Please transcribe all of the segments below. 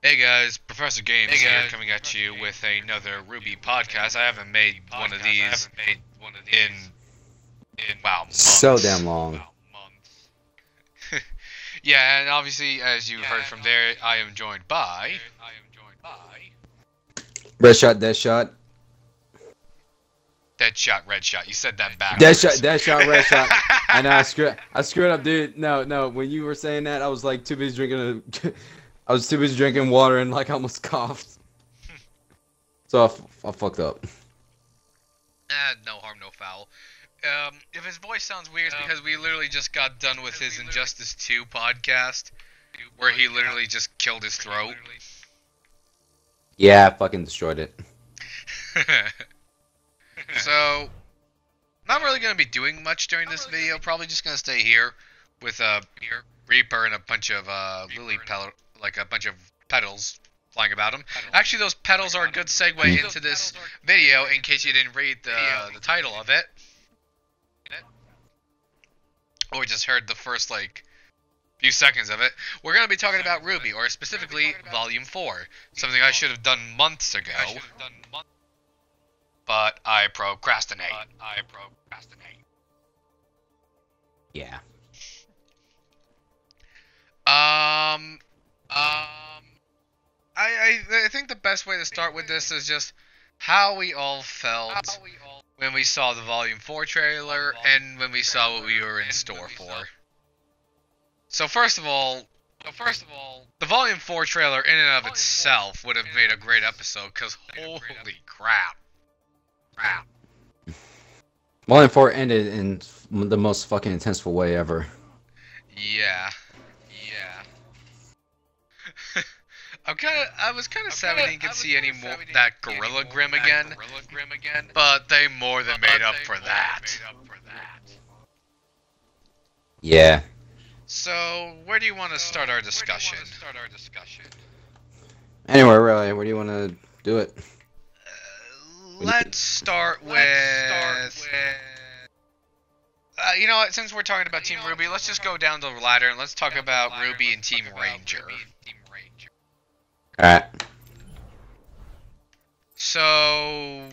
Hey guys, Professor Games here, coming at you with another RWBY podcast. I haven't made one of these in wow, months. So damn long. Yeah, and obviously, as you heard from there, I am joined by Red shot, dead shot. Dead shot, red shot. You said that back. Dead shot, red shot. I know I screwed up, dude. No. When you were saying that, I was like too busy drinking. I was too busy drinking water and like I almost coughed. So I fucked up. No harm, no foul. If his voice sounds weird, it's because we literally just got done with his Injustice 2 podcast, where he literally just killed his throat. Yeah, I fucking destroyed it. So, not really going to be doing much during this video. Probably just going to stay here with Reaper and a bunch of lily a bunch of petals flying about him. Actually, those petals are a good segue into this video in case you didn't read the title of it. Or just heard the first, few seconds of it. We're going to be talking about RWBY, or specifically Volume 4. Something I should have done months ago. But I procrastinate. Yeah. I think the best way to start with this is just how we all felt when we saw the Volume 4 trailer and when we saw what we were in store for. So first of all, the Volume 4 trailer in and of itself would have made a great episode, because holy crap. Volume 4 ended in the most fucking intense way ever. Yeah. I was kind of sad we didn't get to see any more that Gorilla Grim again, but they more than made up for that. Yeah. So, where do you want to start our discussion? Anyway, really, where do you want to do it? Let's start with... you know what, since we're talking about Team RWBY, let's just go down the ladder and let's talk about RWBY and Team Ranger. Alright. So,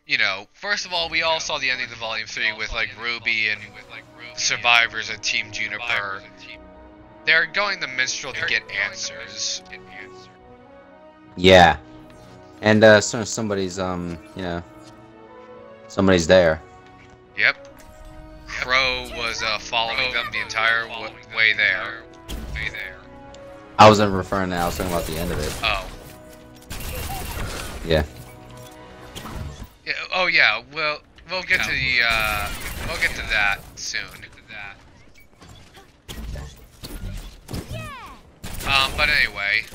you know, first of all, we all saw the ending of the Volume 3 with, RWBY and survivors of Team Juniper. They're going to Minstrel to get answers. Yeah. And, so somebody's, somebody's there. Yep. Crow was, following them the entire way there. I wasn't referring to that, I was talking about the end of it. Oh. Yeah. Yeah. Oh yeah. We'll get to the we'll get to that soon. But anyway.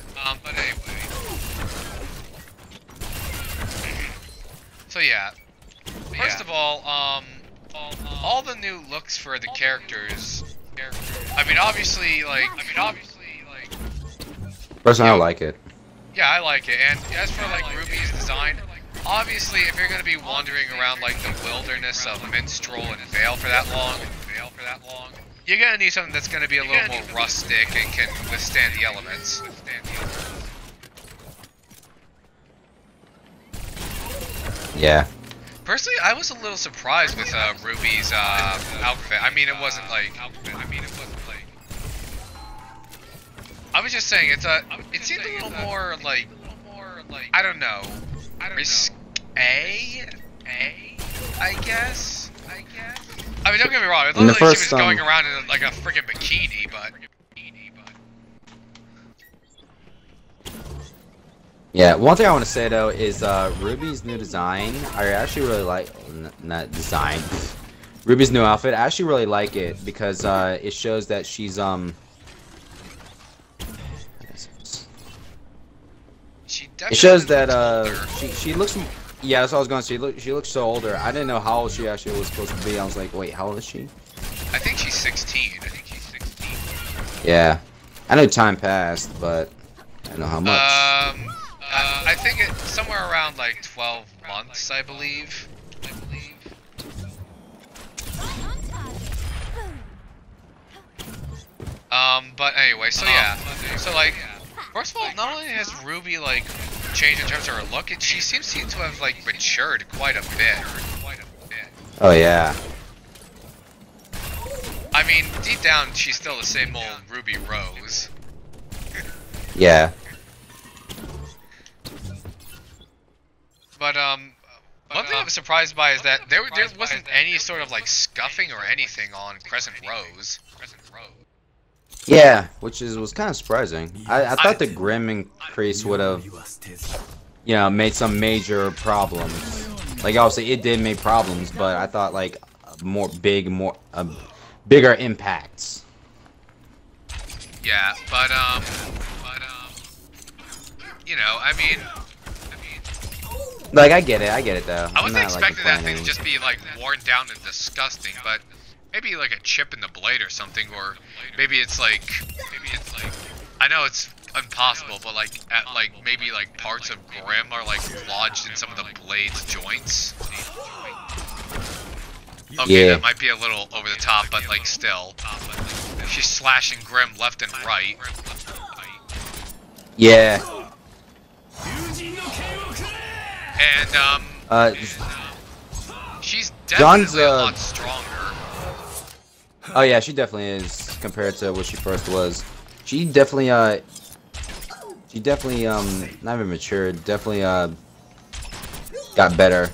So yeah. First of all the new looks for the characters. I mean, obviously, Personally, I like it. Yeah, I like it. And as for RWBY's design, obviously, if you're gonna be wandering around the wilderness of Minstrel and Vale for that long, you're gonna need something that's gonna be a little more rustic and can withstand the elements. Yeah. Personally, I was a little surprised with RWBY's outfit. I mean, it wasn't I was just saying, it seemed a little more I don't know, risque, I guess. I mean, don't get me wrong, it looked like she was going around in a freaking bikini, but. Yeah, one thing I want to say though is RWBY's new design. I actually really like RWBY's new outfit. I actually really like it because it shows that she's It shows that she looks. Yeah, that's what I was going to say. She looks so older. I didn't know how old she actually was supposed to be. I was like, wait, how old is she? I think she's 16. Yeah, I know time passed, but I don't know how much. I think it's somewhere around 12 months, I believe. But anyway, so yeah. So like, first of all, not only has Ruby like changed in terms of her look, she seems to have like matured quite a bit. Oh yeah. I mean, deep down, she's still the same old Ruby Rose. Yeah. But one thing I was surprised by is that there wasn't any sort of like scuffing or anything on Crescent Rose. Yeah, which was kind of surprising. I thought the Grim increase would have, you know, made some major problems. Like obviously it did make problems, but I thought like bigger impacts. Yeah, but you know, I mean, like I get it though. I wasn't expecting that thing complaining. to just be like worn down and disgusting, but maybe like a chip in the blade or something, or maybe it's like, I know it's impossible, but like maybe like parts of Grim are like lodged in some of the blade's joints. Okay, Yeah. that might be a little over the top, but like still, she's slashing Grim left and right. Yeah. And she's John's, definitely a lot stronger. Oh yeah, she definitely is compared to what she first was. She definitely not even matured, definitely got better.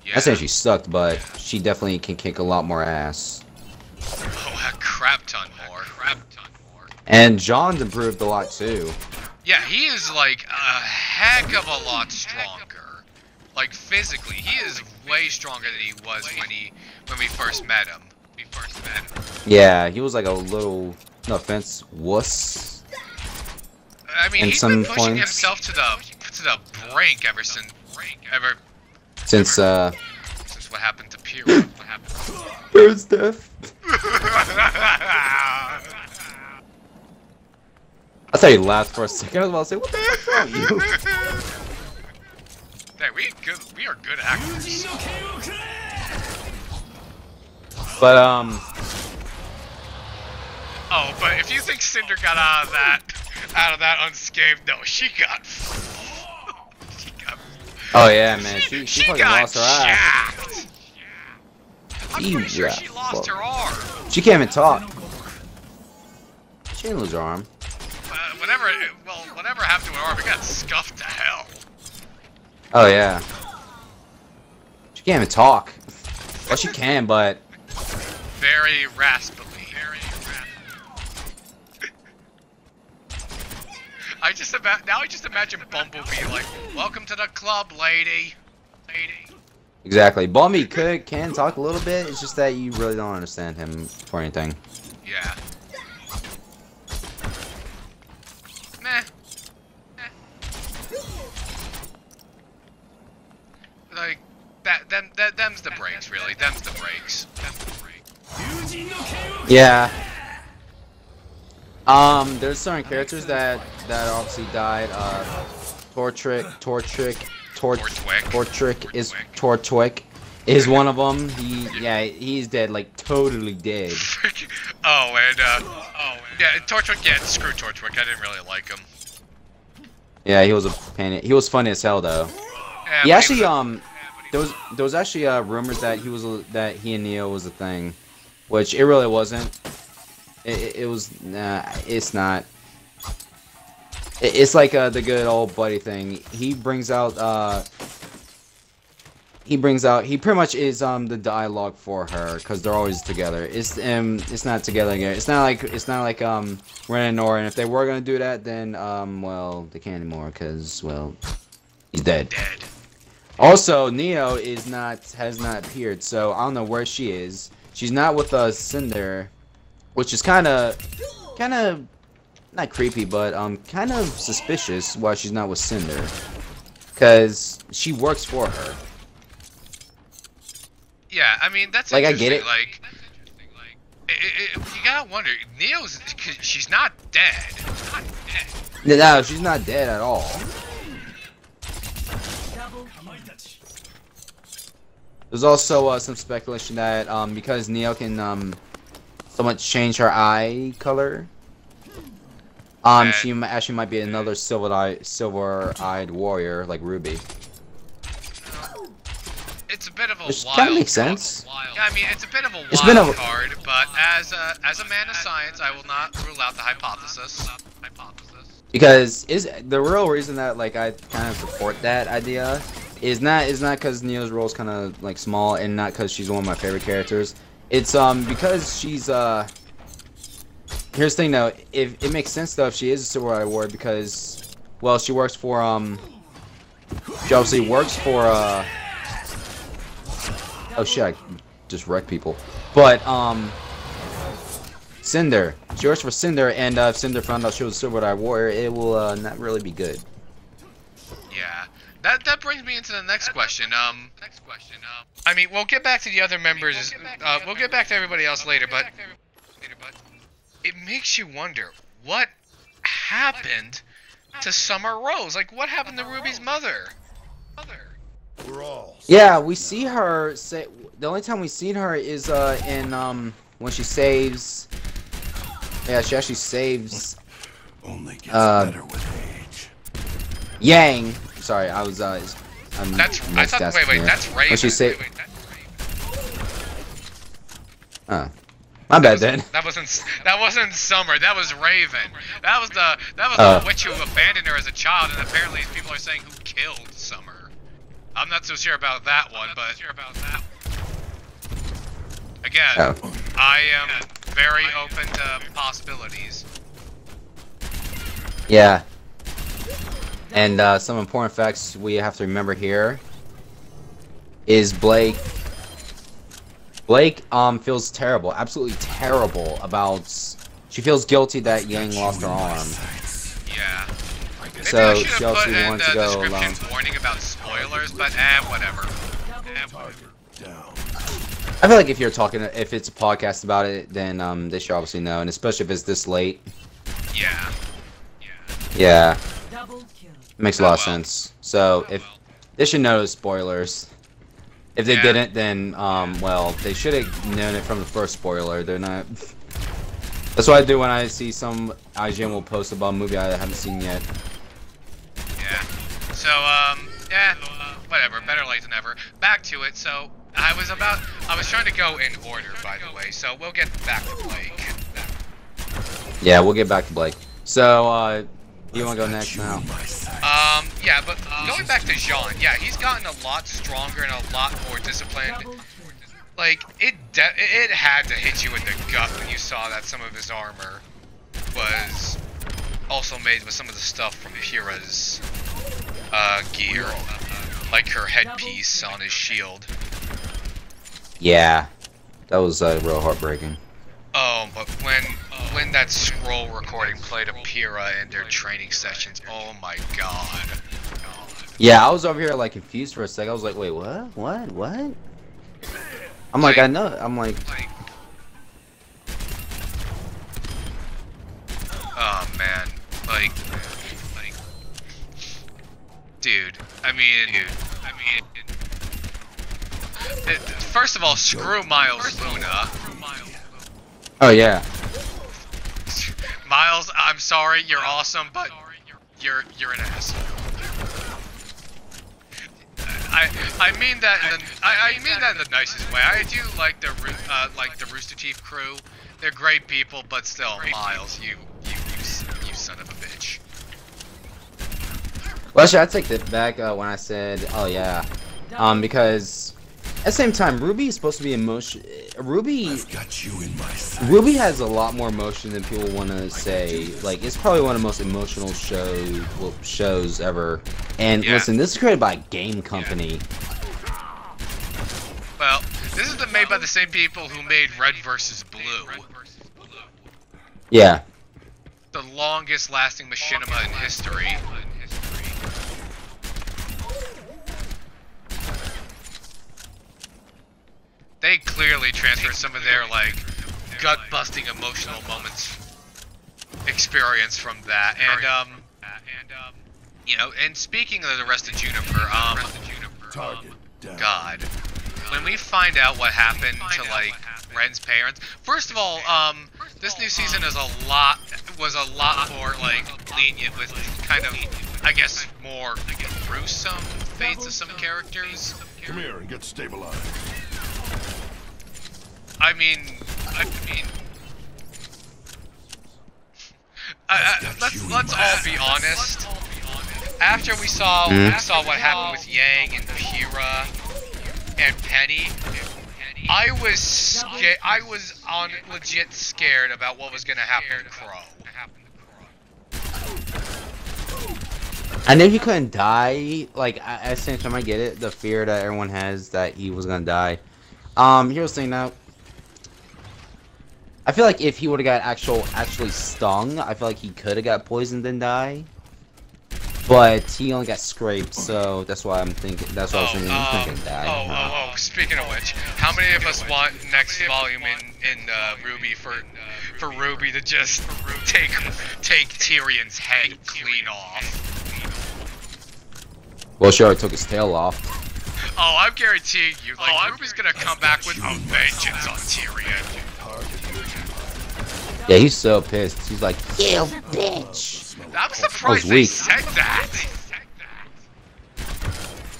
Yeah. I say she sucked, but she definitely can kick a lot more ass. Oh, a crap ton more. And John's improved a lot too. Yeah, he is like a heck of a lot stronger. Like physically, he is way stronger than he was when we first met him. Yeah, he was like a little, no offense, wuss. I mean, In he's some been pushing points. himself to the brink ever since what happened to Pierre. Bird's death. I thought you laughed for a second. I was about to say, what the heck's wrong with you? Dang, we are good actors. But Oh, but if you think Cinder got out of that unscathed, no, she got. oh yeah, man, she fucking got lost her ass. jacked. I'm pretty sure she lost her arm. She can't even talk. She didn't lose her arm. Whatever happened to her arm, it got scuffed to hell. Oh yeah. She can't even talk. Well, she can, but Very raspily. I just imagine Bumblebee like, "Welcome to the club, lady." exactly. Bumby can talk a little bit. It's just that you really don't understand him for anything. Yeah. Meh. Like them's the breaks, really. Them's the breaks. Yeah. There's certain characters that obviously died. Tortrick is one of them. He's dead, like totally dead. Torchwick. Yeah, screw Torchwick. I didn't really like him. Yeah, he was a pain. He was funny as hell though. Yeah, He but actually was- there was actually rumors that he and Neo was a thing, which it really wasn't. It was it's not. It's like the good old buddy thing. He pretty much is the dialogue for her because they're always together. It's not together again. It's not like Ren and Nora. And if they were gonna do that, then well, they can't anymore because well, he's dead. Also, Neo has not appeared, so I don't know where she is. She's not with Cinder, which is kind of not creepy, but kind of suspicious why she's not with Cinder, because she works for her. Yeah, I mean that's Like, I get interesting. it. You gotta wonder. She's not dead. No, she's not dead at all. There's also some speculation that because Neo can somewhat change her eye color. She actually might be another silver-eyed warrior like RWBY. It's a bit of a Which wild kind of makes sense. Yeah, I mean, it's a bit of a wild card, but as a man of science, I will not rule out the hypothesis. Because the real reason that like I kind of support that idea is not because Neo's role is kind of like small and not because she's one of my favorite characters. It's because she's Here's the thing though, if it makes sense though if she is a silver award because well she works for she obviously works for oh shit, I just wrecked people. But Cinder. She works for Cinder, and if Cinder found out she was a silver warrior, it will not really be good. Yeah. That brings me into the next question. I mean, we'll get back to the other members. We'll get back to everybody else later, but it makes you wonder what happened to Summer Rose. Like, what happened to RWBY's mother? Yeah, we see her. The only time we've seen her is in when she saves. Yeah, she actually saves. Only gets better with age. Yang. Sorry, I was I thought. Wait, that's Raven. When she my bad then. That wasn't Summer. That was Raven. That was the witch who abandoned her as a child, and apparently people are saying who killed Summer. I'm not so sure about that one, but again, I am very open to possibilities. Yeah. And some important facts we have to remember here is Blake feels terrible, absolutely terrible about. She feels guilty that Yang lost her arm. Yeah. Maybe so I she also wants to go alone. Warning about spoilers, but whatever. I feel like if it's a podcast about it, then they should obviously know, and especially if it's this late. Yeah. Yeah. Makes a lot of sense. So if they should know the spoilers. If they didn't, then well, they should have known it from the first spoiler. They're not. That's what I do when I see some IGN will post about a movie I haven't seen yet. Yeah. So whatever. Better late than never. Back to it. So I was trying to go in order, by the way. So we'll get back to Blake. Yeah, we'll get back to Blake. So you want to go next now? Yeah, but going back to Jean, yeah, he's gotten a lot stronger and a lot more disciplined. Like, it had to hit you in the gut when you saw that some of his armor was also made with some of the stuff from Pyrrha's gear, like her headpiece on his shield. Yeah, that was real heartbreaking. Oh, but when that scroll recording played of Pyrrha in their training sessions, oh my god. Yeah, I was over here like confused for a second. I was like, wait, what? What? I'm like, I know. I'm like. Oh man, like, dude. I mean, first of all, screw Miles Luna. Oh yeah. Miles, I'm sorry, you're awesome, but you're an asshole. I mean that in the nicest way. I do like the Rooster Teeth crew. They're great people, but still, Miles, you son of a bitch. Well, actually, I take that back when I said, oh yeah, because at the same time, RWBY is supposed to be emotion. RWBY has a lot more emotion than people want to say. Like, it's probably one of the most emotional shows ever. And listen, this is created by a game company. Well, this is made by the same people who made Red vs. Blue. Yeah. The longest lasting machinima in history. They clearly transfer some of their, like, gut-busting emotional moments experience from that. And, you know, and speaking of the rest of Juniper, God. when we find out what happened to like Ren's parents, first of all, this new season was a lot more like lenient with kind of, I guess, more gruesome fates of some characters. Come here and get stabilized. I mean, let's all be honest. After we saw what happened with Yang and Pyrrha and Penny, I was legit scared about what was gonna happen to Crow. I knew he couldn't die. Like, at the same time, I get it. The fear that everyone has that he was gonna die. Here's the thing now. I feel like if he would have got actually stung, I feel like he could have got poisoned and die. But he only got scraped, so that's why I'm thinking. That's why I was thinking he's not gonna die. Speaking of which, how many of us want next volume in RWBY for RWBY to just take Tyrion's head clean off? Well, she already took his tail off. Oh, I'm guaranteeing you, like, RWBY's gonna come back with a vengeance on Tyrion. Yeah, he's so pissed. He's like, you bitch. I'm surprised they said that.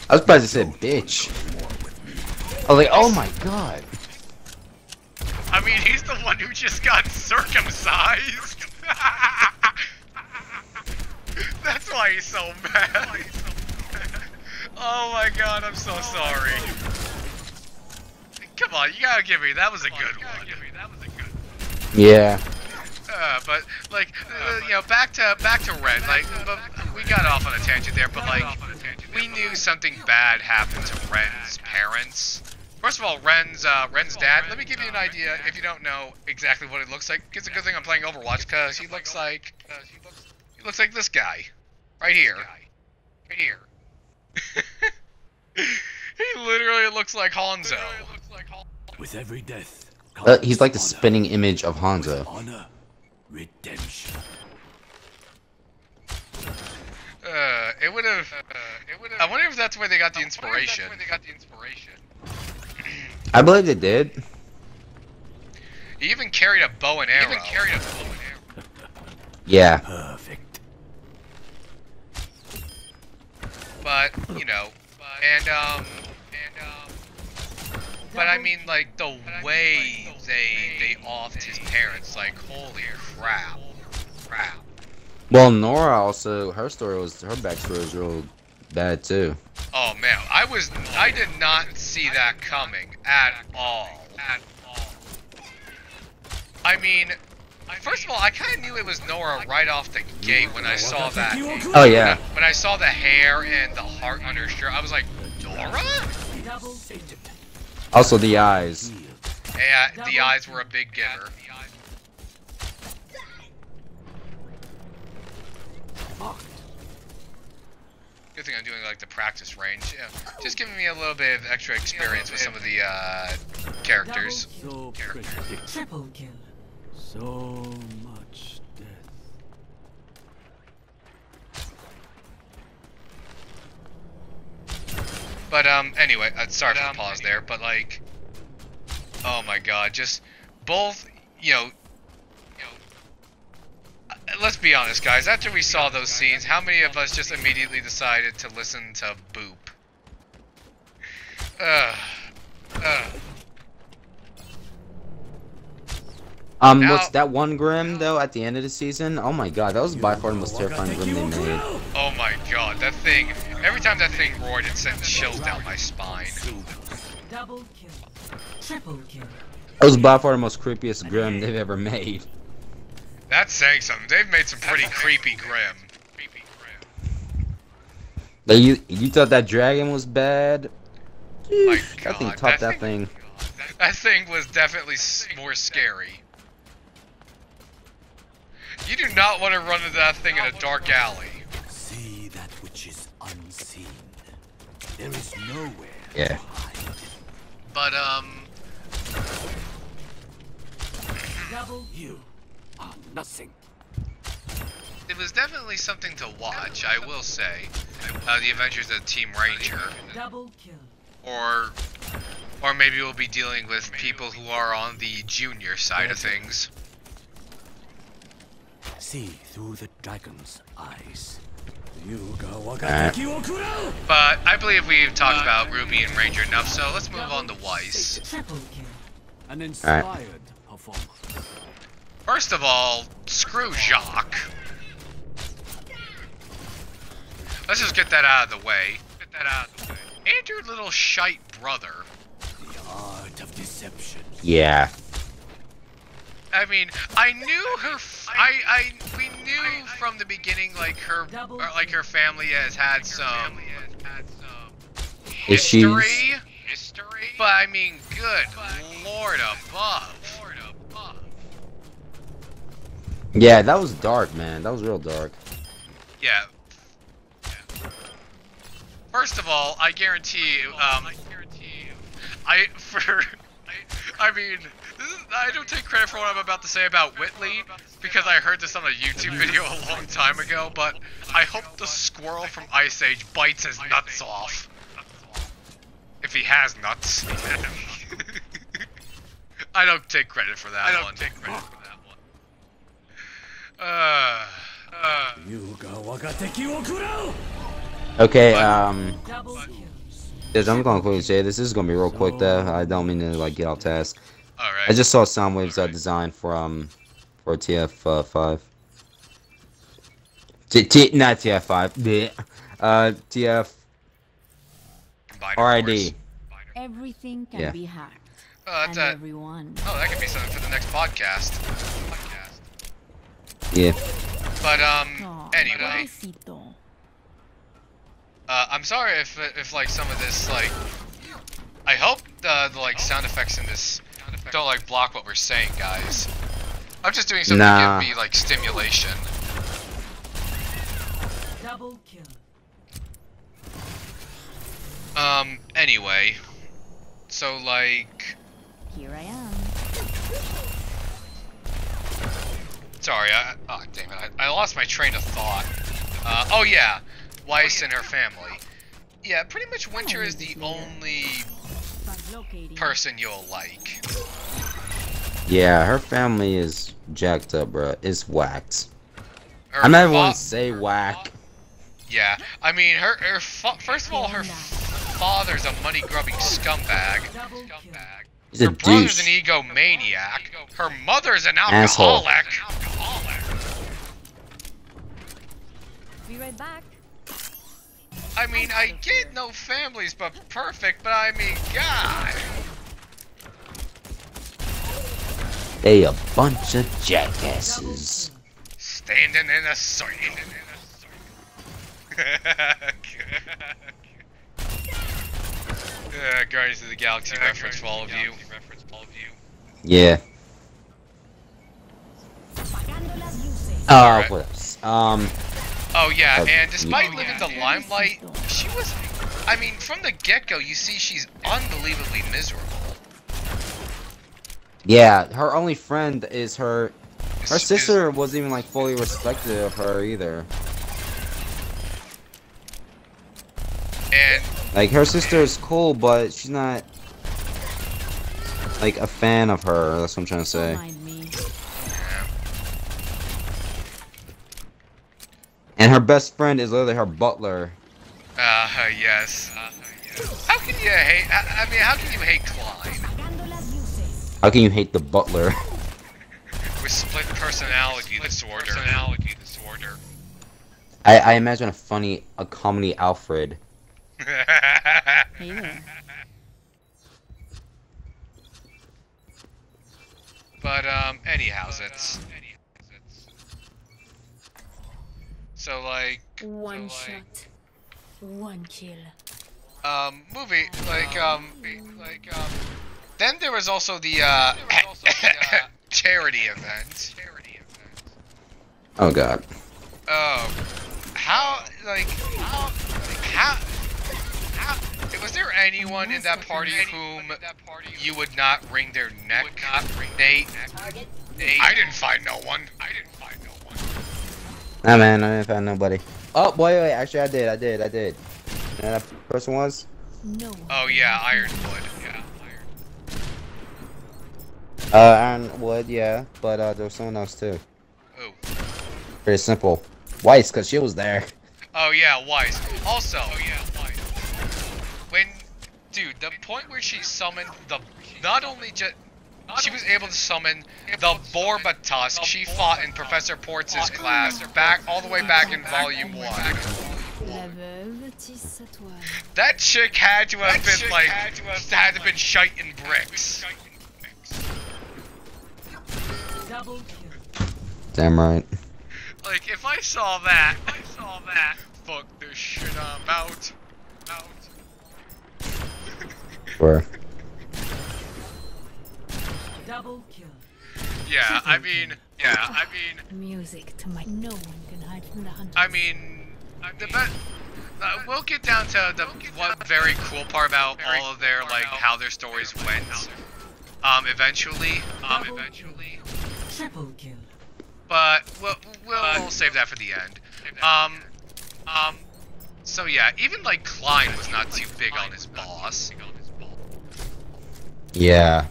I was surprised they said bitch. I was like, oh my god. I mean, he's the one who just got circumcised. That's why he's so mad. Oh my god, I'm so sorry. Come on, you gotta give me, that was a good one. Yeah. But like, you know, back to Ren. Like, we got off on a tangent there, but like, we knew something bad happened to Ren's parents. First of all, Ren's dad. Let me give you an idea. If you don't know exactly what it looks like, it's a good thing I'm playing Overwatch because he looks like this guy, right here. He literally looks like Hanzo. With every death, He's like the spinning image of Hanzo. honor, redemption. It would have. I wonder if that's where they got the inspiration. I believe they did. He even carried a bow and arrow. Yeah. Perfect. But you know, but I mean, like the way they offed his parents, like holy crap. Well, Nora also, her backstory was real bad too. Oh man, I did not see that coming at all. I mean, first of all, I kind of knew it was Nora right off the gate when I saw that. Oh yeah. When I saw the hair and the heart on her shirt, I was like, Nora? Also the eyes. Yeah, the eyes were a big giver. Good thing I'm doing like the practice range. Yeah, just giving me a little bit of extra experience with some of the characters. So Triple kill. So much death. But anyway, sorry for the pause there. But like, oh my god, just both, you know. Let's be honest, guys. After we saw those scenes, how many of us just immediately decided to listen to Boop? What's that one Grim though at the end of the season? Oh my god, that was by far the most terrifying Grim they made. Oh my god, that thing! Every time that thing roared, it sent chills down my spine. Double kill. Triple kill. That was by far the most creepiest Grim they've ever made. That's saying something. They've made some pretty creepy Grim. Like you thought that dragon was bad? My Eesh, god, that thing topped that thing. That thing was definitely more scary. You do not want to run into that thing in a dark alley. See that which is unseen. There is nowhere. Yeah. But Double You are nothing. it was definitely something to watch, I will say. The Adventures of Team Ranger. double kill. Or Or maybe we'll be dealing with people who are on the junior side of things. See through the dragon's eyes. But I believe we've talked about RWBY and Ranger enough, so let's move on to Weiss. Triple kill. An inspired performer. First of all, screw Jacques. Let's just get that out of the way. And your little shite brother. The art of deception. Yeah. I mean, I knew her. We knew from the beginning, like her family has had some history. But I mean, good Lord above. Yeah, that was dark, man. That was real dark. Yeah. First of all, I guarantee you, I don't take credit for what I'm about to say about Whitley, because I heard this on a YouTube video a long time ago, but I hope the squirrel from Ice Age bites his nuts off. If he has nuts. I don't take credit for that one. Okay, Double kills. yes, I'm gonna quickly say this is gonna be real quick though. I don't mean to like get off task. Alright. I just saw Soundwave's design for TF5. Not TF5. TF RID. Everything can Yeah. be hacked. Oh, And that everyone. could be something for the next podcast. Yeah. But Oh, anyway, pobrecito. I'm sorry if like some of this like, I hope the like sound effects in this don't like block what we're saying, guys. I'm just doing something Nah. to give me like stimulation. Double kill. Anyway, so like, Here I am. sorry, oh damn it, I lost my train of thought. Oh yeah, Weiss and her family. Yeah, pretty much Winter is the only Translocating. person you'll like. Yeah, her family is jacked up, bro. It's whacked. Her I'm not even fa- gonna say whack. Yeah, I mean, first of all, her father's a money-grubbing scumbag. Double kill. He's a Her brother's douche. an egomaniac. Her mother's an Asshole. alcoholic. Be right back. I mean, I get no families but perfect, but I mean, God. They a bunch of jackasses. Standing in a circle. Guardians of the Galaxy reference for all of you. Yeah. Oh, Alright. what else? Oh yeah, Oh, and despite yeah. living the limelight, she was. I mean, from the get-go, you see she's unbelievably miserable. Yeah, her only friend is her. Her Is- sister wasn't even like fully respected of her either. And Like her sister is cool, but she's not like a fan of her. That's what I'm trying to say. Don't mind me. And her best friend is literally her butler. yes. How can you hate? I mean, how can you hate Klein How can you hate the butler? with split personality disorder? I imagine a comedy Alfred. Hey there. But anyhow, it's so like One shot. One kill. movie then there was also the charity event. Oh god. Oh, how was there anyone in that party whom you would not wring their neck? Nate? I didn't find no one. Nah, man, I didn't find nobody. Oh, wait, actually, I did. You know who that person was? No. Oh yeah, Ironwood. Ironwood, yeah, but there was someone else too. Ooh. Very simple. Weiss, cause she was there. Oh yeah, Weiss. Also, when, dude, the point where she summoned the, not only just, she was able to summon the Borba Tusk she fought in Professor Portz's class back all the way back in Volume 1. La veuve tisse sa toile. That chick had to have been like, had to have been shite in bricks. Double kill. Damn right. Like, if I saw that, fuck this shit, I'm out. Sure. Double kill. Yeah, I mean, Music to my. No one can hide from the hunters. I mean, we'll get down to the one very cool part about all of their, like, how their stories went. Eventually. Triple kill. But we'll save that for the end. So yeah, even like Klein was not too big on his boss. Yeah.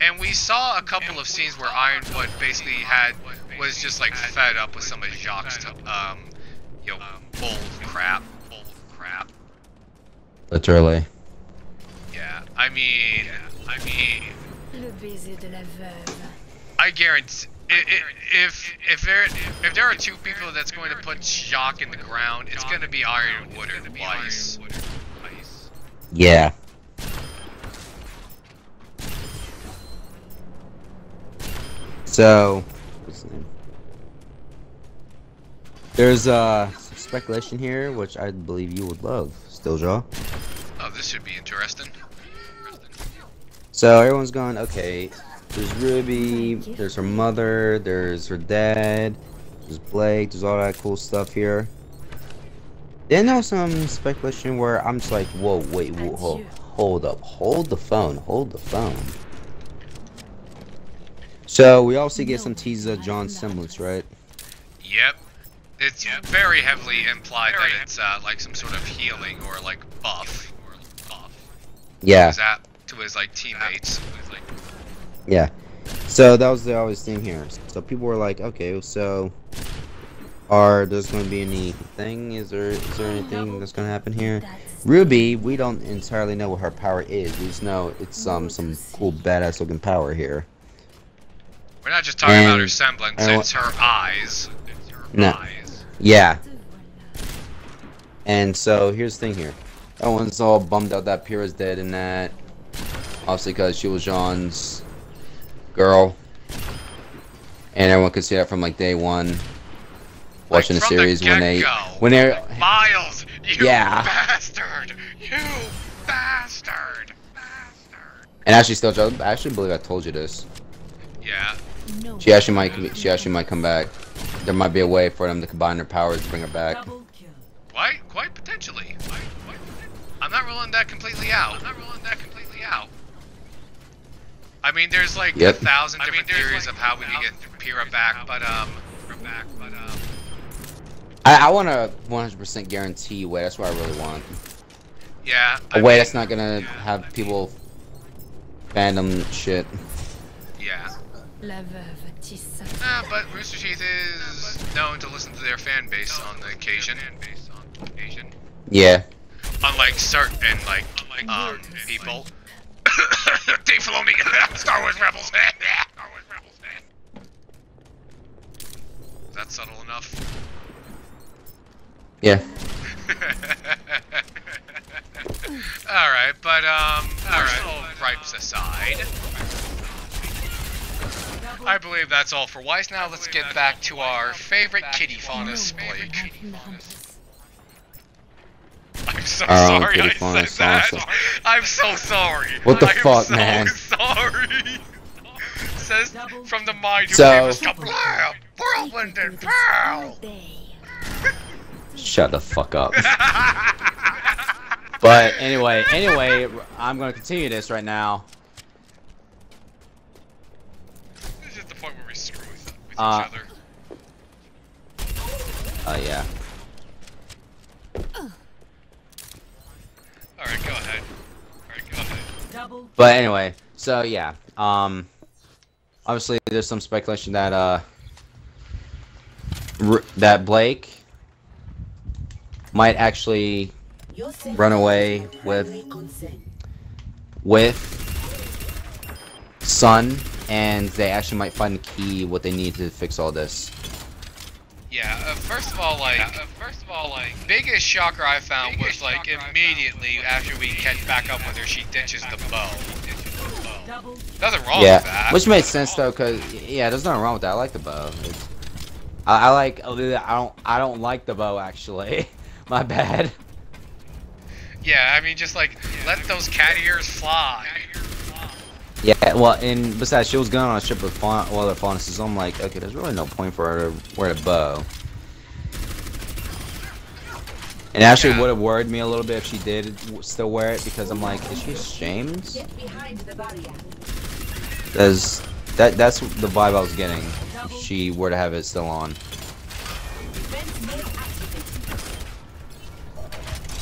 And we saw a couple of scenes where Ironwood basically was just like fed up with some of Jacques' bold crap. Literally. Yeah, I mean, Le baiser de la veuve. I guarantee if there are two people that's going to put Jacques in the ground, it's going to be Ironwood or Weiss. Yeah. So, what's his name? There's some speculation here, which I believe you would love, Stilljaw. Oh, this should be interesting. So everyone's going, okay, there's RWBY, there's her mother, there's her dad, there's Blake, there's all that cool stuff here. Then there was some speculation where I'm just like, whoa, wait, hold up, hold the phone. So we also get some teases of John's semblance, right? Yep. It's very heavily implied that it's like some sort of healing or like buff. Yeah. To his like teammates. Yeah. So that was the always thing here. So people were like, okay, so there's going to be anything? Is there anything that's going to happen here? RWBY, we don't entirely know what her power is. We just know it's some cool badass looking power here. We're not just talking about her semblance, it's her eyes. Yeah. And so here's the thing here. Everyone's all bummed out that Pyrrha's dead and that. Obviously because she was Jean's girl. And everyone could see that from like day one. Watching the series when they're Miles, you bastard! You bastard! And actually Stilljaw, I actually believe I told you this. Yeah. She actually might come back. There might be a way for them to combine their powers to bring her back. Double kill. Quite potentially. I'm not ruling that completely out. I mean, there's like 1,000 different theories of how we can get Pyrrha back, but I want a 100% guarantee way. That's what I really want. Yeah. A way that's not gonna have people fandom shit. Yeah. La veuve tisse sa toile. But Rooster Teeth is known to listen to their fan base on the occasion. Yeah. Unlike certain people. Dave Filoni, Star Wars Rebels. Is that subtle enough? Yeah. Alright, but personal gripes aside, I believe that's all for Weiss. Now let's get back to our favorite kitty fauna, Blake. I'm so sorry I said that. I'm so sorry. What the fuck, man? I'm so sorry. Says from the mind who So- gave us the blah, whirlwind and pow. Shut the fuck up. But anyway, I'm gonna continue this right now. This is just the point where we screw with each Uh, other. Oh yeah. Alright, go ahead. Double But anyway, so yeah. obviously there's some speculation that that Blake might actually run away with Sun, and they actually might find the key what they need to fix all this. Yeah, first of all, biggest shocker I found was like immediately after we catch back up with her, she ditches the bow. Nothing wrong with that. Which made sense though, cause yeah, there's nothing wrong with that. I like the bow. I like. I don't like the bow actually. My bad. Yeah, I mean, just like let those cat ears fly. Yeah, well, and besides, she was going on a trip with other faunesses, so I'm like, okay, there's really no point for her to wear the bow. And actually, would have worried me a little bit if she did still wear it, because I'm like, is she ashamed? That's the vibe I was getting. If she were to have it still on.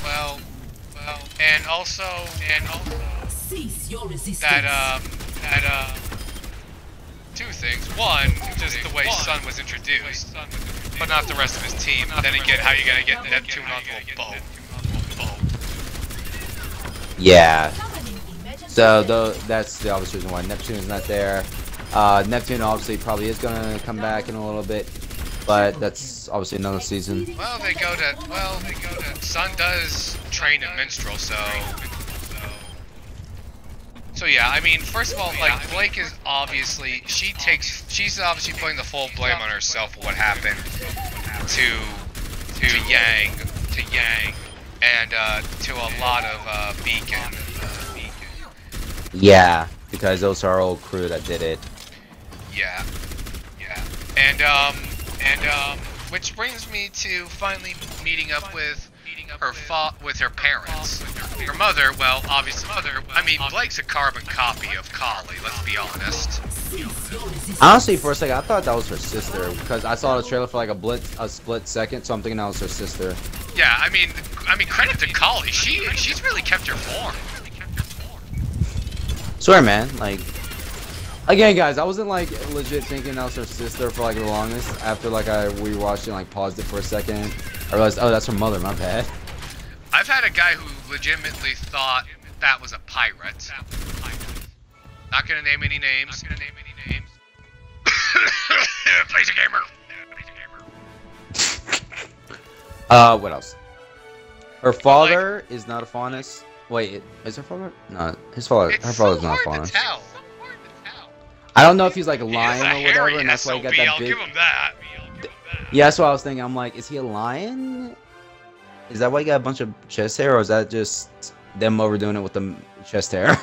Well, and also. Cease your resistance. That two things. One, just the way Sun was introduced, but not the rest of his team. Then again, how you gonna get Neptune onto a boat? Yeah. So that's the obvious reason why Neptune is not there. Neptune obviously probably is gonna come back in a little bit, but that's obviously another season. Well, they go to. Sun does train in Minstrel, so. So yeah, I mean, first of all, like Blake is obviously she's obviously putting the full blame on herself for what happened to Yang, and to a lot of Beacon. Yeah, because those are our old crew that did it. Yeah, and which brings me to finally meeting up with her parents. Her mother, well, obviously, I mean, Blake's a carbon copy of Kali, let's be honest. Honestly, for a second, I thought that was her sister, because I saw the trailer for like a split second, so I'm thinking that was her sister. Yeah, I mean, credit to Kali, she's really kept her form. Swear, man, like, again, guys, I wasn't like legit thinking that was her sister for like the longest. After like I rewatched it and like paused it for a second, I realized, oh, that's her mother, my bad. I've had a guy who legitimately thought that was a pirate. Not gonna name any names. Plays a gamer. What else? Her father is not a faunus. Wait, is her father? No, her father's not a faunus. I don't know if he's like lying or whatever, and that's why he got that big. I'll give him that. Yeah, that's what I was thinking. I'm like, is he a lion? Is that why he got a bunch of chest hair, or is that just them overdoing it with the chest hair?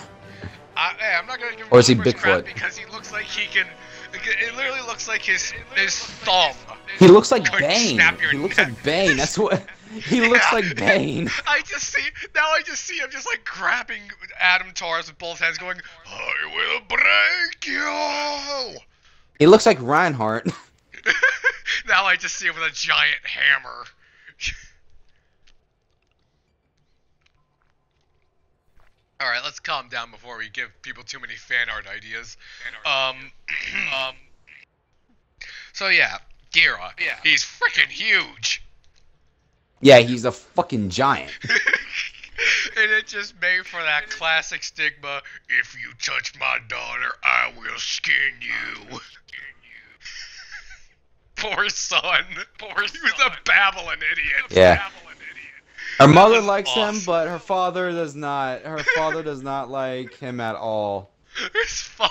I'm not gonna give him or is he Bigfoot? Bigfoot? Because he looks like he can. It literally looks like his thumb. He looks like could Bane. snap your He looks neck. like Bane. That's what. He looks like Bane. I just see him just like grabbing Adam Taurus with both hands, going, "I will break you." He looks like Reinhardt. Now I just see him with a giant hammer. Alright, let's calm down before we give people too many fan art ideas. So yeah, Gira. Yeah. He's freaking huge. Yeah, he's a fucking giant. And it just made for that classic stigma, if you touch my daughter, I will skin you. Poor son. He was a babbling idiot. Yeah. Her mother likes him, but her father does not. Her father does not like him at all.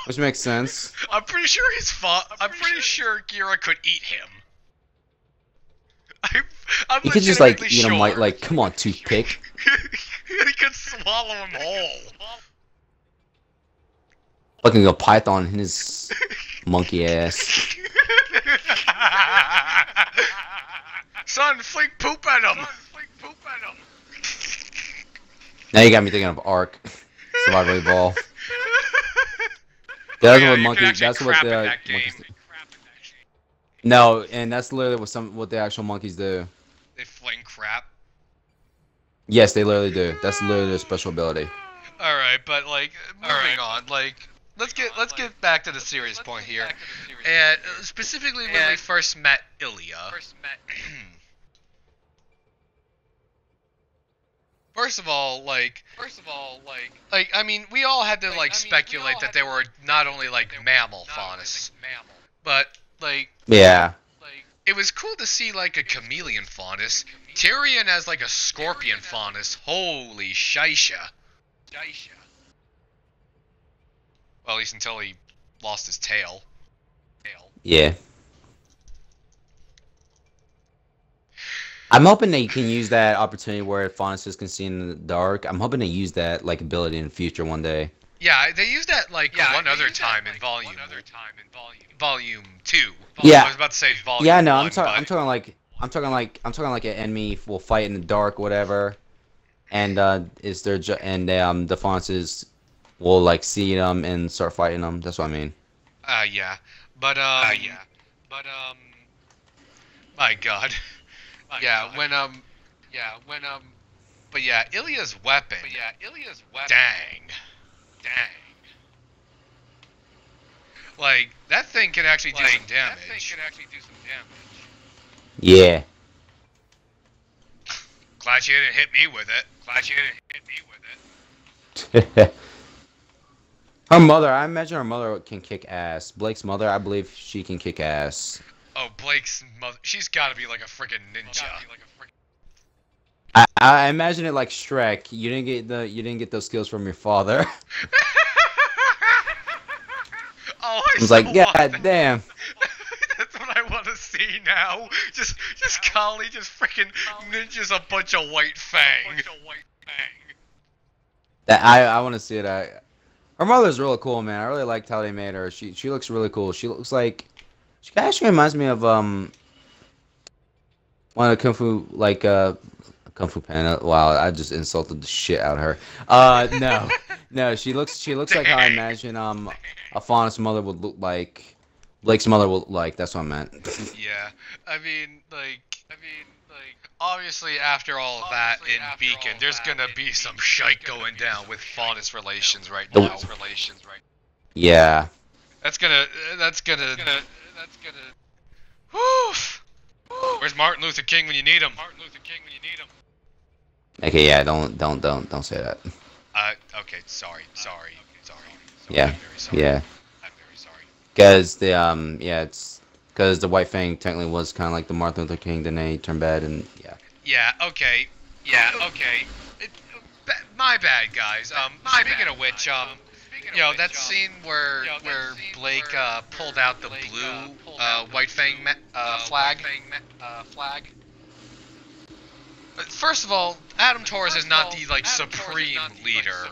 Which makes sense. I'm pretty sure I'm pretty sure Gira could eat him. I'm You could just like eat him like, come on, toothpick. He could swallow him whole. Fucking go python in his monkey ass. Son, fling poop at him. Now you got me thinking of Ark. Survival Evolve. That's what monkeys. That's what the monkeys do. No, and that's literally what the actual monkeys do. They fling crap. Yes, they literally do. That's literally their special ability. Alright, but like, moving on, like, let's get back to the serious point here, and specifically when we first met Ilya. First of all, like, I mean, we all had to like speculate that they were not only like mammal faunus, but like, Yeah. it was cool to see like a chameleon faunus. Tyrion as like a scorpion faunus. Holy shisha. Well, at least until he lost his tail. Yeah. I'm hoping they can use that opportunity where faunuses can see in the dark. I'm hoping to use that like ability in the future one day. Yeah, they used that like one other time in volume 2. Yeah. I was about to say volume. Yeah, no, 1, I'm talking like an enemy will fight in the dark, whatever, and is there the faunuses will like see them and start fighting them. That's what I mean. Yeah, but my God. But yeah, Ilya's weapon. Dang. Like, that thing can actually do some damage. Yeah. Glad you didn't hit me with it. Her mother, I imagine her mother can kick ass. Blake's mother, I believe she can kick ass. Oh, Blake's mother. She's gotta be like a freaking ninja. I imagine it like Shrek. You didn't get those skills from your father. Oh, I was like, God damn. That's what I want to see now. Just Kali just freaking ninjas a bunch of white fang. That I want to see it. Her mother's really cool, man. I really liked how they made her. She looks really cool. She looks like she actually reminds me of one of the Kung Fu Panda. Wow, I just insulted the shit out of her. No, she looks like how I imagine a faunus mother would look like. Blake's mother would look like. That's what I meant. Yeah, I mean, obviously after all of that in Beacon, there's gonna be some shite going down with faunus relations right now. Yeah. That's gonna. Whew. Where's Martin Luther King when you need him? Okay, yeah, don't say that. Okay, sorry. Yeah, I'm very sorry. yeah. I'm very sorry. Because it's because the White Fang technically was kind of like the Martin Luther King, then they turned bad, and yeah. Yeah. Okay. My bad, guys. Speaking of which, that scene where Blake pulled out the blue White Fang flag. First of all, Adam Torres is not the supreme leader.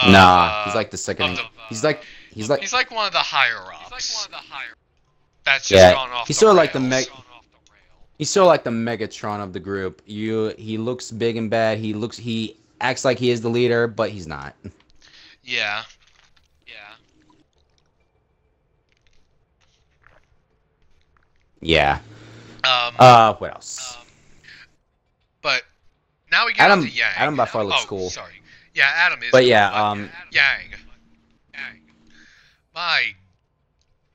Nah, he's like the second. He's like one of the higher ups. That's just gone off. He's sort of like he's sort of like the Megatron of the group. He looks big and bad. He acts like he is the leader, but he's not. Yeah. Yeah. What else? But now we get on to Yang. Adam by far looks cool. Sorry. Yeah, Adam is. But cool, yeah, Yang. My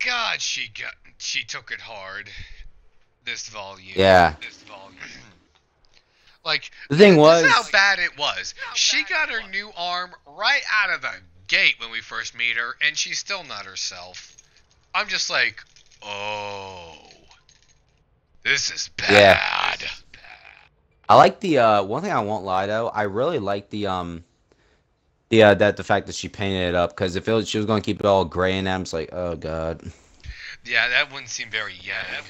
God, she took it hard. This volume. Yeah. Like, the thing was, this is how bad it was. She got her new arm right out of the gate when we first meet her, and she's still not herself. I'm just like, oh, this is bad. Yeah. I like the one thing I won't lie though. I really like the fact that she painted it up, because if she was gonna keep it all gray and I'm just like, oh god. Yeah, that wouldn't seem very Yang.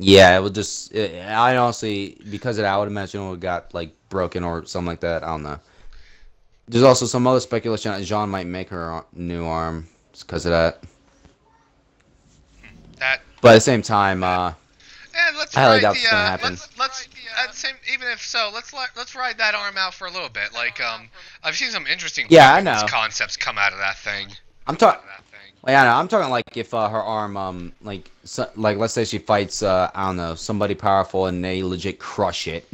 Yeah, it would just. I honestly, because of that, I would imagine it would got like broken or something like that. I don't know. There's also some other speculation that Jean might make her new arm just because of that. But at the same time, I highly doubt it's gonna happen. Even if so, let's ride that arm out for a little bit. Like, I've seen some interesting concepts come out of that thing. I'm talking like if her arm, like let's say she fights, I don't know, somebody powerful and they legit crush it.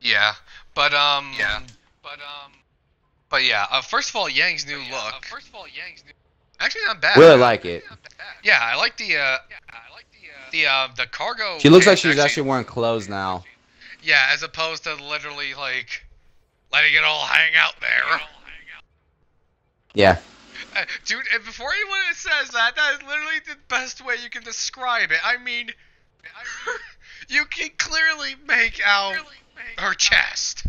Yeah, but But yeah, first of all, Yang's new look. Actually, not bad. Really like it. Yeah, I like the cargo. She looks like pants she's actually wearing clothes now. Yeah, as opposed to literally like letting it all hang out there. Yeah. Dude, and before anyone says that, that is literally the best way you can describe it. I mean, you can clearly make out her chest.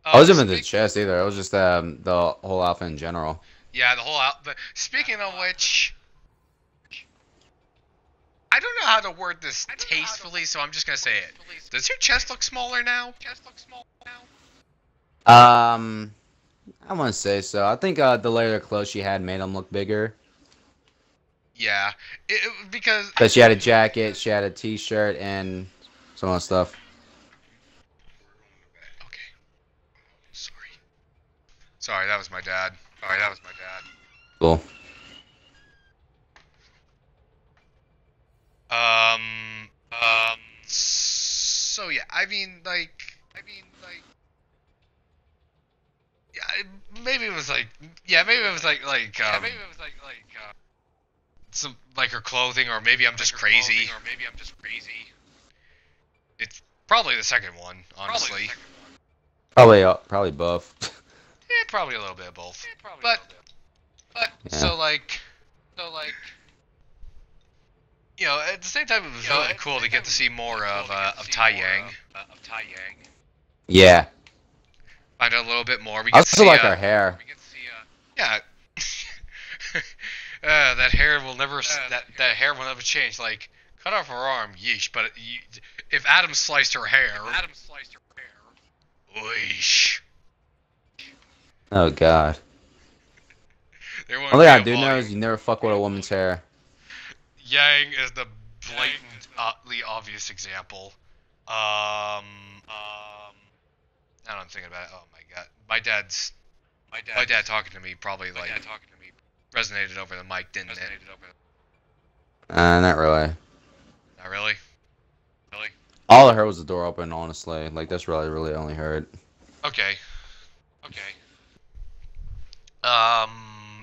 I wasn't even the chest either. It was just the whole outfit in general. Yeah, the whole outfit. Speaking of which, I don't know how to word this tastefully, so I'm just gonna say it. Does your chest look smaller now? I want to say so. I think the layer of clothes she had made them look bigger. Yeah, because she had a jacket, she had a t-shirt, and some other stuff. Okay. Sorry, that was my dad. Cool. So yeah, I mean, like, yeah, maybe it was like some like her clothing, or maybe I'm just crazy. It's probably the second one, honestly. Probably both. Yeah, probably a little bit of both. But Yeah. so like, you know, at the same time, it was really cool to get to see more of Tai Yang. Yeah. Find out a little bit more. We I get to also see, like her hair. yeah. That hair will never. That hair will never change. Like, cut off her arm, yeesh. But if Adam sliced her hair, Oish. Oh god. There won't One thing be I a do know volume. is you never fuck with a woman's hair. Yang is the blatantly obvious example. Now that I'm thinking about it, oh my god, my dad talking to me probably resonated over the mic, didn't it? Not really. Not really. All I heard was the door open, honestly. Like, that's really only heard. Okay.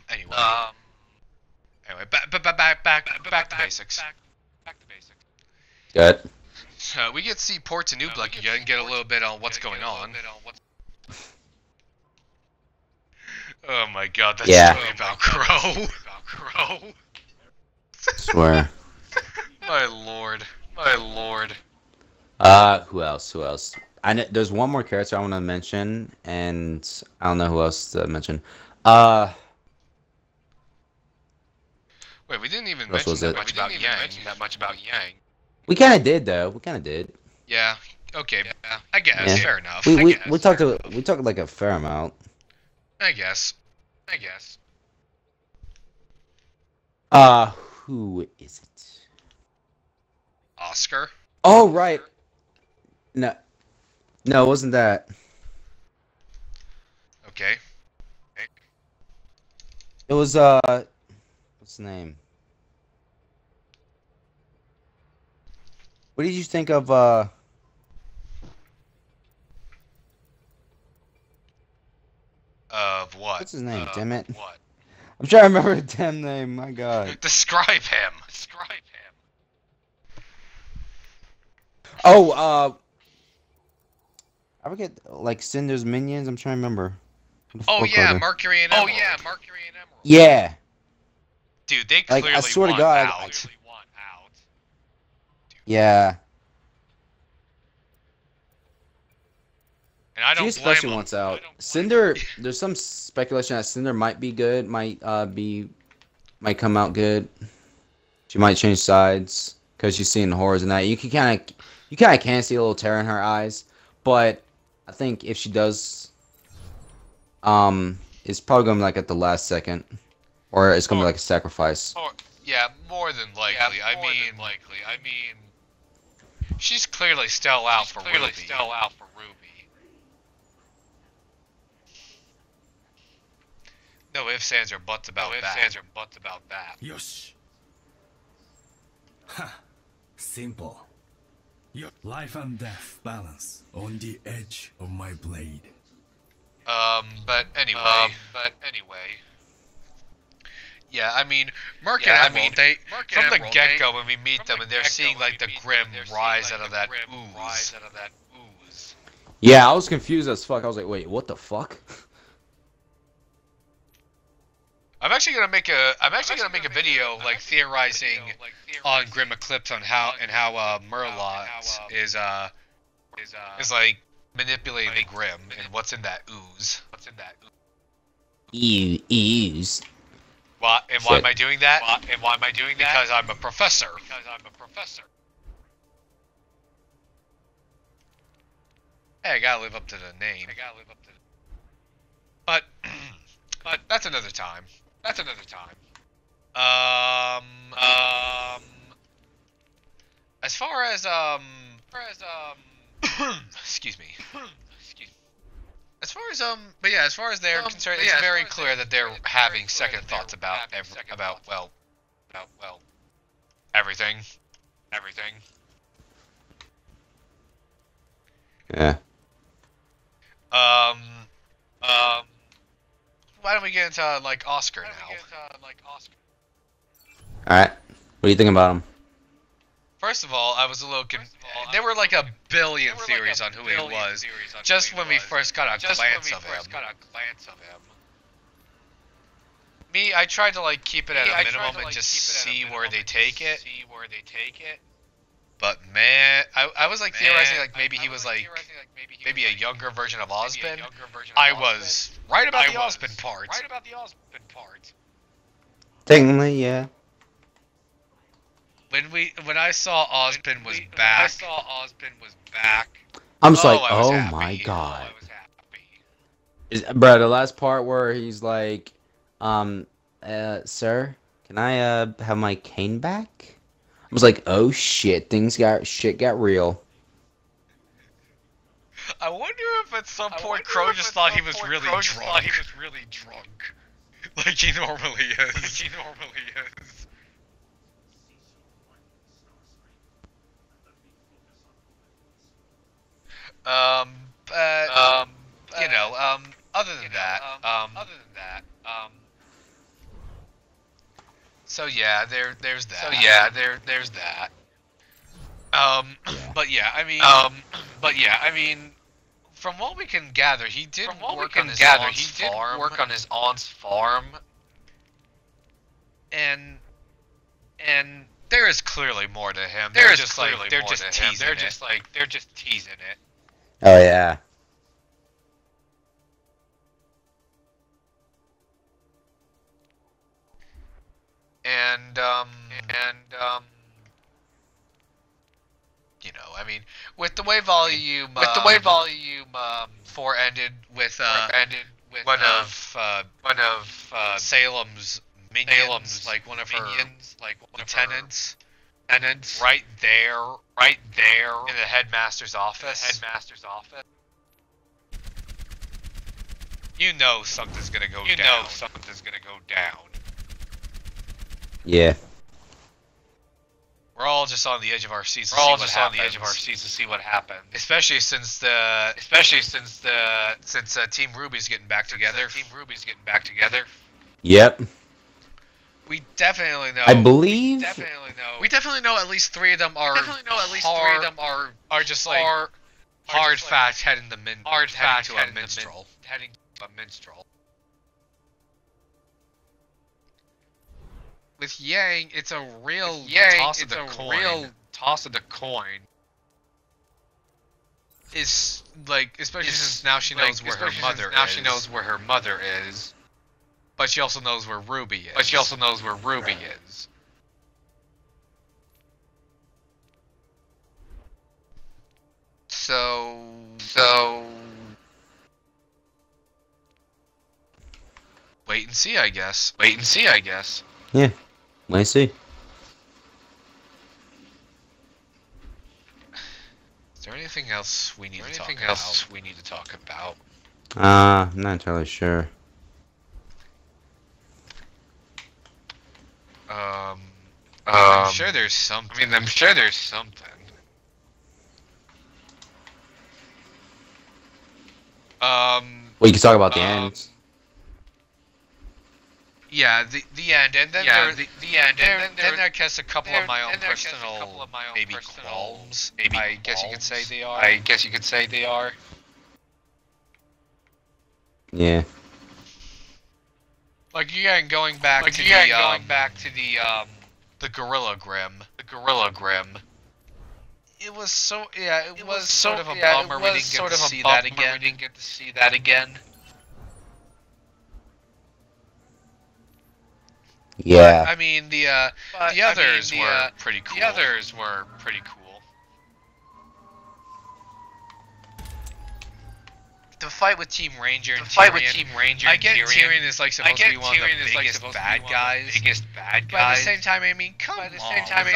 Anyway. Back to basics. Good. We get to see Ports and Nublik again and get a little bit on what's going on. Oh my god, that's story about Crow. Swear. My lord. Who else? There's one more character I want to mention, and I don't know who else to mention. Wait, we didn't even What else mention was that it? much about Yang. We kind of did, though. Yeah. Okay. I guess. Yeah. Fair enough. We talked like a fair amount. I guess. Who is it? Oscar. Oh, right. No, it wasn't that. Okay. It was what's the name? What did you think of Of what? what's his name? Damn it. What? I'm trying to remember the damn name. My god. Describe him. Oh, I forget, like, Cinder's minions. I'm trying to remember. Oh yeah, Mercury and Emerald. Yeah. Dude, they Like, clearly I swear to want God, out. Yeah. And I She don't blame especially them. wants out. Cinder, there's some speculation that Cinder might be good, might come out good. She might change sides because she's seeing horrors and that. You kind of can see a little terror in her eyes, but I think if she does, it's probably gonna be like at the last second, or it's gonna be like a sacrifice. Yeah, more than likely. I mean, she's clearly still out for RWBY. No ifs, ands, or buts about that. Yosh. Ha. Simple. Your life and death balance on the edge of my blade. But anyway. Yeah, I mean, Merc and Emerald, from the get-go when we meet them and they're seeing, like, the Grim rise out of that ooze. Yeah, I was confused as fuck. I was like, wait, what the fuck? I'm actually gonna make a video, like, theorizing on Grim Eclipse on how Murloc is like manipulating the Grim and what's in that ooze. Ooze. Why am I doing that? Because I'm a professor. Hey, I gotta live up to the name. But that's another time. As far as excuse me. As far as they're concerned, it's very clear that they're having second thoughts about everything. Yeah. Why don't we get into like Oscar now? Alright. What do you think about him? First of all, I was a little there were like a billion theories on who he was, just when we first got a glance of him. Me, I tried to like keep it at a minimum and just see where they take it. But man, I was like theorizing like maybe he was like maybe a younger version of Ozpin. I was right about the Ozpin part. Technically, yeah. When I saw Ozpin was back, I'm just like, I was oh happy. my god. Bro, the last part where he's like, sir, can I have my cane back? I was like, oh shit, shit got real. I wonder if at some point Crow just thought he was really drunk. Like he normally is. Other than that, so yeah, there's that. But yeah, I mean, from what we can gather, he did work on his aunt's farm, and there is clearly more to him. They're just teasing it. Oh yeah. And I mean, with the way volume 4 ended with one of Salem's minions, like one of her lieutenants, right there in the headmaster's office. You know something's gonna go down. Yeah. We're all just on the edge of our seats to see what happens. Especially since Team RWBY's getting back together. Yep. We definitely know. I believe. We definitely know at least 3 of them are. Are just like hard facts heading to a minstrel. With Yang, it's a real toss of the coin. Is like, especially since now she knows where her mother is. But she also knows where RWBY is. So wait and see, I guess. Yeah. I see. Is there anything else we need to talk about? I'm not entirely sure. I'm sure there's something. Well, you can talk about the end. Yeah, the end, and then the end, and then I guess a couple of my own personal maybe qualms. Maybe I guess you could say they are. I guess you could say they are. Yeah. Like again, going back to the Gorilla Grim. The Gorilla Grim. It was so it was sort of a bummer we didn't get to see that again. We didn't get to see that again. Yeah. I mean the others were pretty cool. The others were pretty cool. The fight with Team Ranger and Tyrion. I get Tyrion is like supposed to be one of the biggest bad guys. But at the same time, I mean, come on. With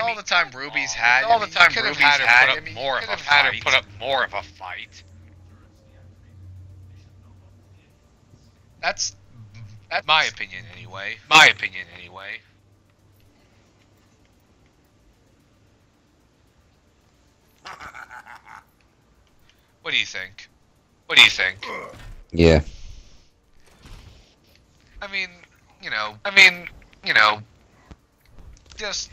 all the time RWBY's had, all the time RWBY's had, put up more of a fight. That's my opinion anyway. My opinion anyway. What do you think? What do you think? Yeah. I mean, you know, just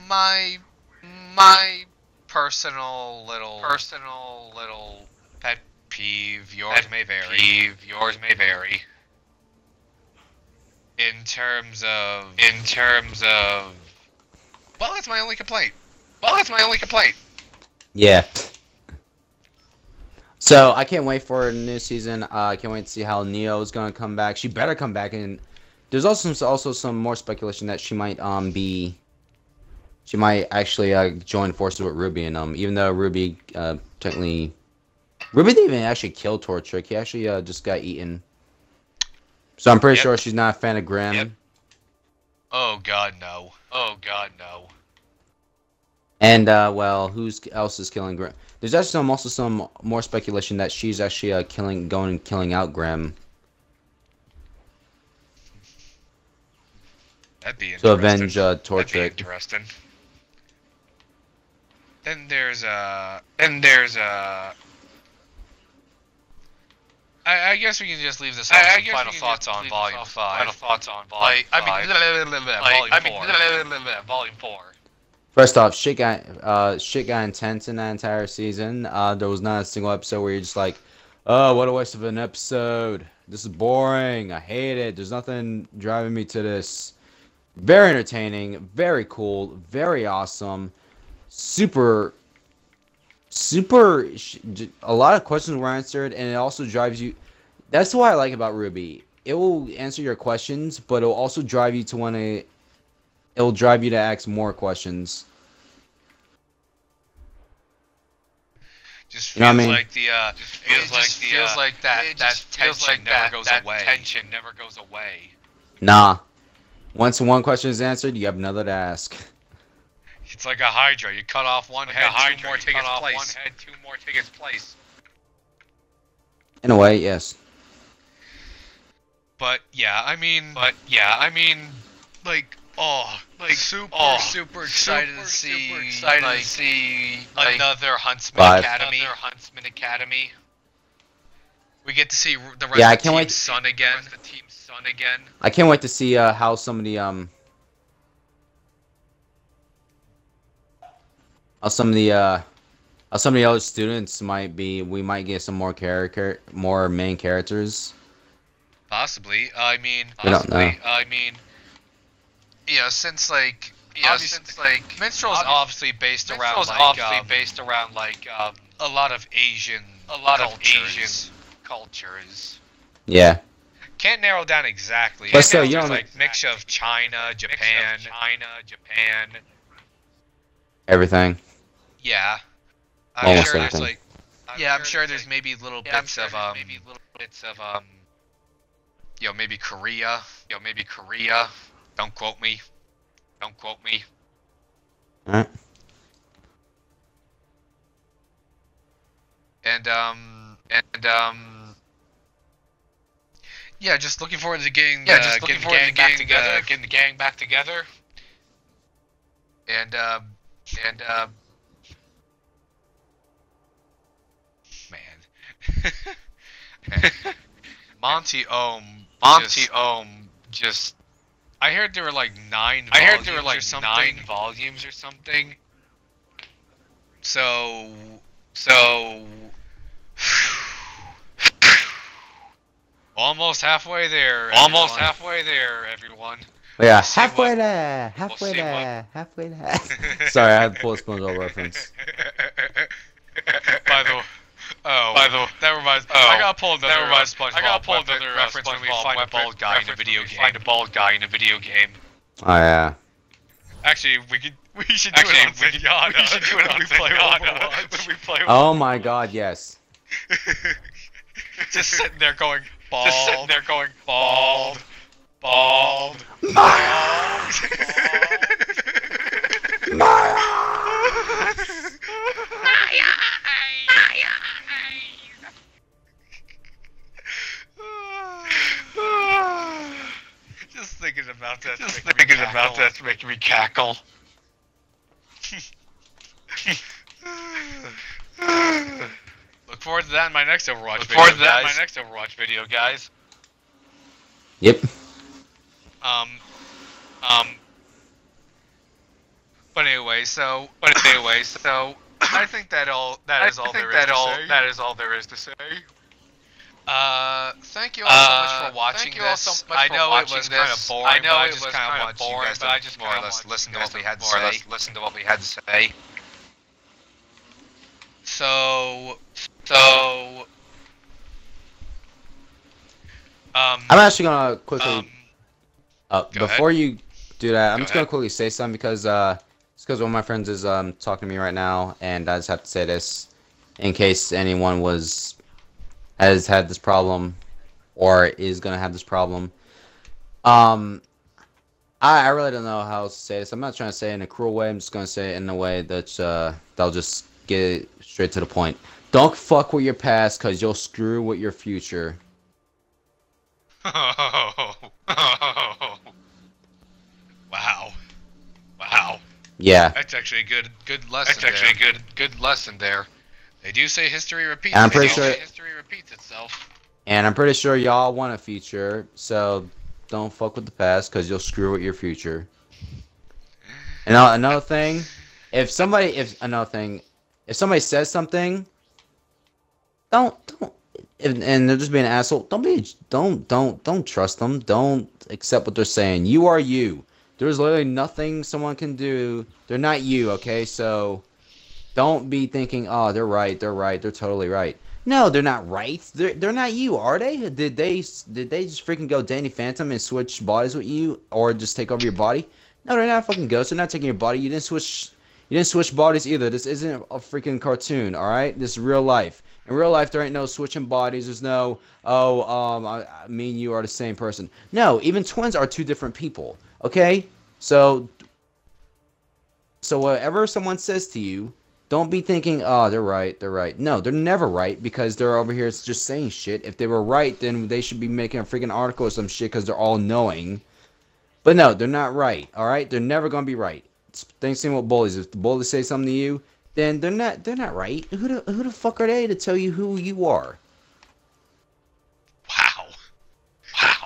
my personal little pet peeve. Yours may vary. In terms of. Well, that's my only complaint. Yeah. So I can't wait for a new season. I can't wait to see how Neo is gonna come back. She better come back, and there's also some more speculation that she might actually join forces with RWBY, and even though RWBY technically RWBY didn't even actually kill Torchic. He actually just got eaten. So I'm pretty sure she's not a fan of Grimm. Yep. Oh god no. And well, who else is killing Grimm? There's actually also some more speculation that she's actually going and killing out Grimm. That'd be interesting. To avenge Torchic. That'd be interesting. Then there's I guess we can just leave this off some final thoughts on Volume 5. Volume 4. First off, shit got intense in that entire season. There was not a single episode where you're just like, oh, what a waste of an episode. This is boring. I hate it. There's nothing driving me to this. Very entertaining. Very cool. Very awesome. Super. A lot of questions were answered, and it also drives you. That's what I like about RWBY. It will answer your questions, but it will also drive you to want to. It will drive you to ask more questions. Just You know what I feels mean? like that tension never goes away. Nah. Once one question is answered, you have another to ask. It's like a Hydra. You cut off one head, two more take its place. In a way, yes. But yeah, I mean, super excited to see another Huntsman Academy. We get to see the rest of the team's son again. I can't wait to see how some of the other students might be. We might get some more main characters. Possibly. I mean, We don't know. yeah, since Minstrel's obviously based around a lot of Asian cultures. Yeah. Can't narrow down exactly. But still, you don't like mix of China, Japan. Everything. Yeah. Almost there's everything. I'm sure there's maybe little bits of maybe Korea. Don't quote me. Alright. And yeah, just looking forward to getting the gang back together. And Monty Ohm. Just. I heard there were like 9 volumes. I heard there were like or something. 9 volumes or something. So. Almost halfway there. Almost everyone. halfway there, everyone. Yeah, see halfway what- there, halfway see there, halfway there. Sorry, I had to pull a SpongeBob reference. By the that reminds. I gotta pull another. I gotta pull another reference when we find a bald guy in a video game. Find a bald guy in a video game. Oh yeah. Actually, we should do it on Zenyatta. We should do it on when we play Zenyatta Overwatch. when we play. Oh my God, yes. Just sitting there going bald. Just sitting there going bald. Just thinking about that. Just thinking about that's making me cackle. Look forward to that in my next Overwatch Look video, forward to that in guys. my next Overwatch video, guys. Yep. But anyway, so I think that is all there is to say. That is all there is to say. Thank you all so much for watching thank you all this. so much I for know it watching was kind of this. boring, I know but I it just was kind of kind of want you boring, guys but I to just more or kinda less want you listen to guys what we had to more or say. less listen to what we had to say. So, I'm actually gonna quickly. Go Before you do that, I'm Go just gonna ahead. quickly say something because it's because one of my friends is talking to me right now, and I just have to say this in case anyone has had this problem or is gonna have this problem. I really don't know how to say this. I'm not trying to say it in a cruel way. I'm just gonna say it in a way that that'll just get straight to the point. Don't fuck with your past, cause you'll screw with your future. Wow. Yeah. That's actually a good lesson. That's actually there. a good lesson there. They do say history repeats. I'm pretty itself. sure- History repeats itself. And I'm pretty sure y'all want a future, so don't fuck with the past, cause you'll screw with your future. And another thing, if somebody says something, don't, and they're just being an asshole, don't trust them. Don't accept what they're saying. You are you. There's literally nothing someone can do. They're not you, okay? So don't be thinking, oh, they're right, they're totally right. No, they're not right. They're not you, are they? Did they just freaking go Danny Phantom and switch bodies with you, or just take over your body? No, they're not fucking ghosts. They're not taking your body. You didn't switch bodies either. This isn't a freaking cartoon, all right? This is real life. In real life, there ain't no switching bodies. There's no, me and you are the same person. No, even twins are two different people. Okay, so whatever someone says to you, don't be thinking, oh, they're right. No, they're never right, because they're over here just saying shit. If they were right, then they should be making a freaking article or some shit, because they're all knowing. But no, they're not right, alright? They're never gonna be right. Same with bullies. If the bullies say something to you, then they're not right. Who the fuck are they to tell you who you are? Wow.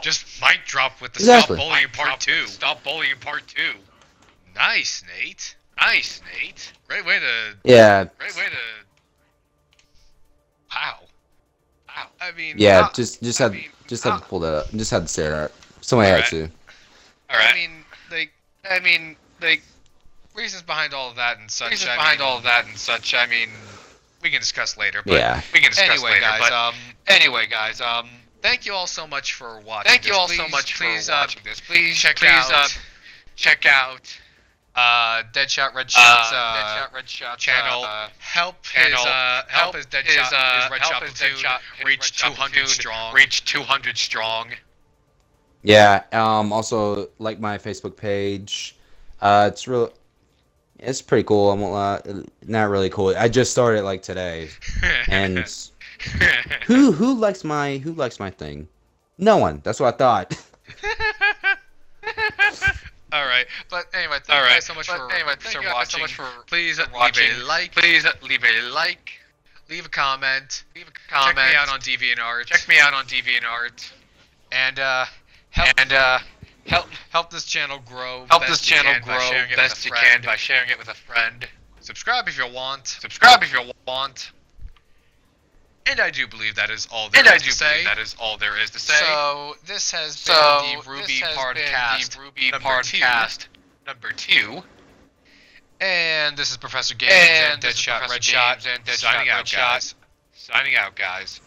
Just mic drop with the Exactly. Stop Bullying Part 2. Stop bullying Part 2. Nice, Nate. Great way to. Yeah. Wow. I mean. Yeah, just had to pull that up. Just had to say that. Somebody had to. Alright. I mean, reasons behind all of that and such. I mean, we can discuss later. But Yeah. We can discuss anyway, later. guys. But anyway, guys. Thank you all so much for watching. Thank you this. all Please, so much for please, watching this. Please check out Deadshot Red Shot's channel. Help his Deadshot, his Red Shot platoon reach 200 strong. Reach 200 strong. Yeah. Also, like my Facebook page. It's pretty cool. I won't lie. Not really cool. I just started like today. And who likes my thing? No one. That's what I thought. All right, but anyway, thank you guys so much for watching. Please leave a like. leave a comment. Comment. Check me out on DeviantArt. Check me out on DeviantArt. And help this channel grow. Help best this you channel can by grow sharing it best with a you friend. can by sharing it with a friend. Subscribe if you want. Subscribe if you want. And I do believe that is all there is to say. That is all there is to say. So this has been the RWBY podcast number 2. And this is Professor Games and Deadshot Redshot signing out, guys. Signing out, guys.